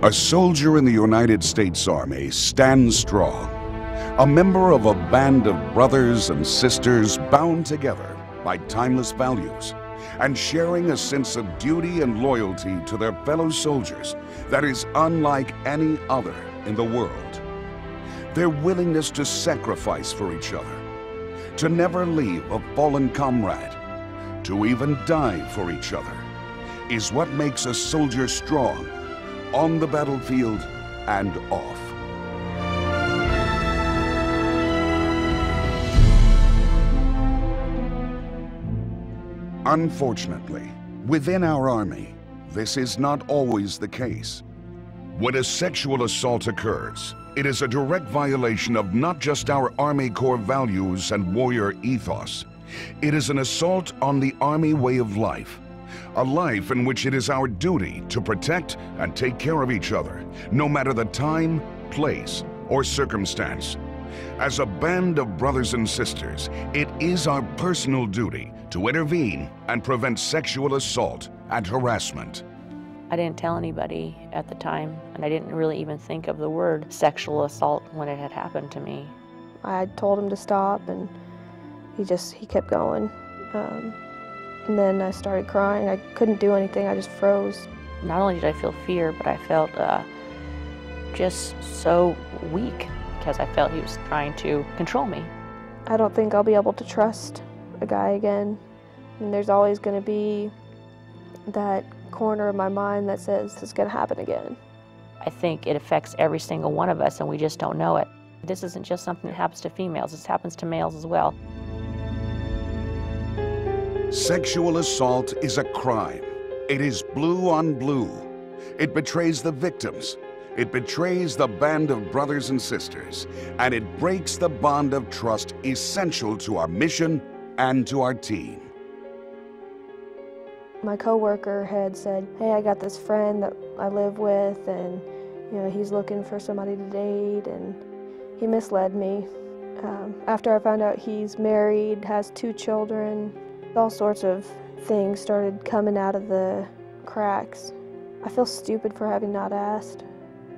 A soldier in the United States Army stands strong, a member of a band of brothers and sisters bound together by timeless values and sharing a sense of duty and loyalty to their fellow soldiers that is unlike any other in the world. Their willingness to sacrifice for each other, to never leave a fallen comrade, to even die for each other, is what makes a soldier strong on the battlefield and off. Unfortunately, within our Army, this is not always the case. When a sexual assault occurs, it is a direct violation of not just our Army Corps values and warrior ethos. It is an assault on the Army way of life. A life in which it is our duty to protect and take care of each other, no matter the time, place, or circumstance. As a band of brothers and sisters, it is our personal duty to intervene and prevent sexual assault and harassment. I didn't tell anybody at the time, and I didn't really even think of the word sexual assault when it had happened to me. I told him to stop, and he kept going. And then I started crying. I couldn't do anything, I just froze. Not only did I feel fear, but I felt just so weak because I felt he was trying to control me. I don't think I'll be able to trust a guy again. And there's always going to be that corner of my mind that says it's going to happen again. I think it affects every single one of us and we just don't know it. This isn't just something that happens to females, this happens to males as well. Sexual assault is a crime. It is blue on blue. It betrays the victims. It betrays the band of brothers and sisters. And it breaks the bond of trust essential to our mission and to our team. My coworker had said, hey, I got this friend that I live with, and he's looking for somebody to date, and he misled me. After I found out he's married, has 2 children, all sorts of things started coming out of the cracks. I feel stupid for having not asked.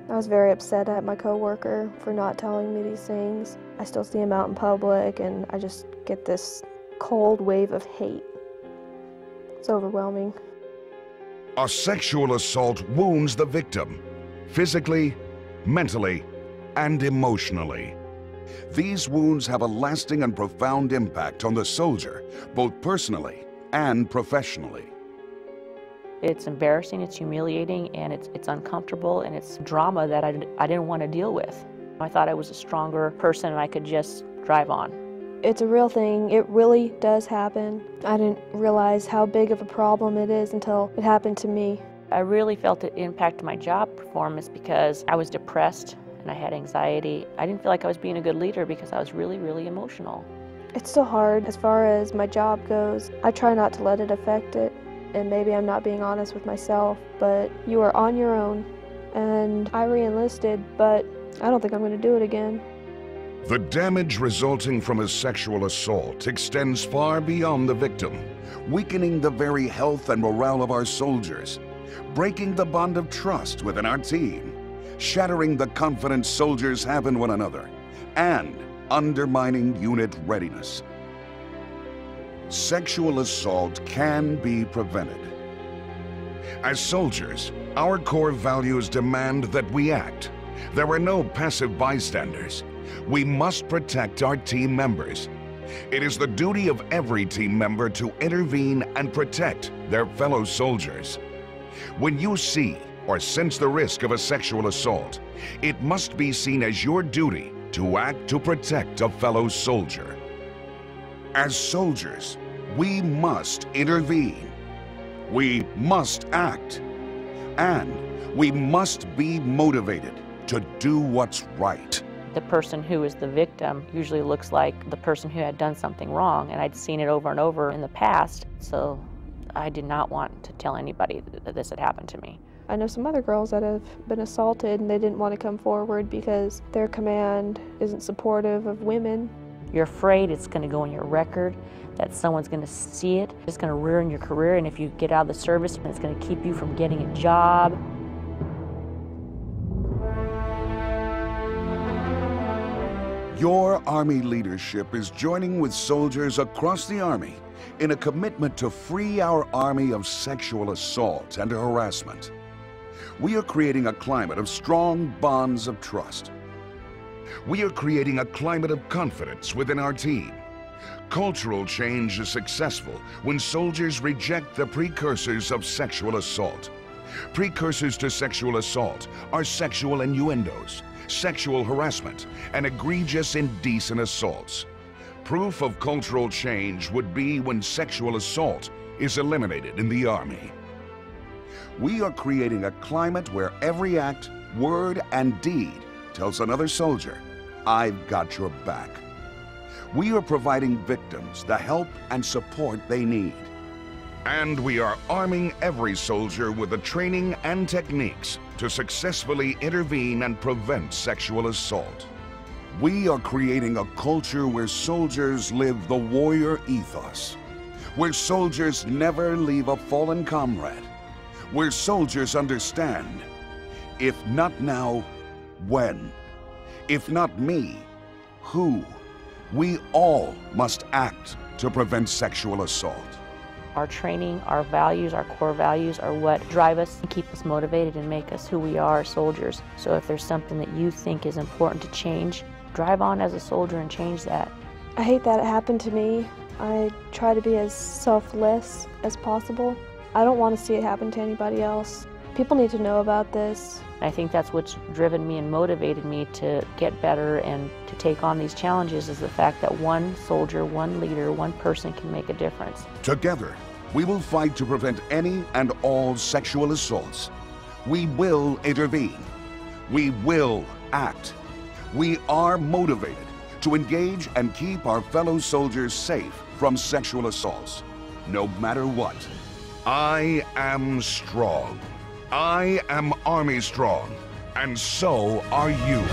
I was very upset at my coworker for not telling me these things. I still see him out in public and I just get this cold wave of hate. It's overwhelming. A sexual assault wounds the victim, physically, mentally, and emotionally. These wounds have a lasting and profound impact on the soldier, both personally and professionally. It's embarrassing, it's humiliating, and it's uncomfortable, and it's drama that I didn't want to deal with. I thought I was a stronger person and I could just drive on. It's a real thing. It really does happen. I didn't realize how big of a problem it is until it happened to me. I really felt it impacted my job performance because I was depressed and I had anxiety. I didn't feel like I was being a good leader because I was really, really emotional. It's still hard as far as my job goes. I try not to let it affect it, and maybe I'm not being honest with myself, but you are on your own. And I re-enlisted, but I don't think I'm going to do it again. The damage resulting from a sexual assault extends far beyond the victim, weakening the very health and morale of our soldiers, breaking the bond of trust within our team, shattering the confidence soldiers have in one another, and undermining unit readiness. Sexual assault can be prevented. As soldiers, our core values demand that we act. There are no passive bystanders. We must protect our team members. It is the duty of every team member to intervene and protect their fellow soldiers. When you see or sense the risk of a sexual assault, it must be seen as your duty to act to protect a fellow soldier. As soldiers, we must intervene. We must act. And we must be motivated to do what's right. The person who is the victim usually looks like the person who had done something wrong, and I'd seen it over and over in the past, so I did not want to tell anybody that this had happened to me. I know some other girls that have been assaulted and they didn't want to come forward because their command isn't supportive of women. You're afraid it's going to go in your record, that someone's going to see it. It's going to ruin your career, and if you get out of the service, it's going to keep you from getting a job. Your Army leadership is joining with soldiers across the Army in a commitment to free our Army of sexual assault and harassment. We are creating a climate of strong bonds of trust. We are creating a climate of confidence within our team. Cultural change is successful when soldiers reject the precursors of sexual assault. Precursors to sexual assault are sexual innuendos, sexual harassment, and egregious indecent assaults. Proof of cultural change would be when sexual assault is eliminated in the Army. We are creating a climate where every act, word, and deed tells another soldier, "I've got your back." We are providing victims the help and support they need. And we are arming every soldier with the training and techniques to successfully intervene and prevent sexual assault. We are creating a culture where soldiers live the warrior ethos, where soldiers never leave a fallen comrade, where soldiers understand, if not now, when? If not me, who? We all must act to prevent sexual assault. Our training, our values, our core values are what drive us and keep us motivated and make us who we are, soldiers. So if there's something that you think is important to change, drive on as a soldier and change that. I hate that it happened to me. I try to be as selfless as possible. I don't want to see it happen to anybody else. People need to know about this. I think that's what's driven me and motivated me to get better and to take on these challenges, is the fact that one soldier, one leader, one person can make a difference. Together, we will fight to prevent any and all sexual assaults. We will intervene. We will act. We are motivated to engage and keep our fellow soldiers safe from sexual assaults, no matter what. I am strong. I am Army Strong, and so are you.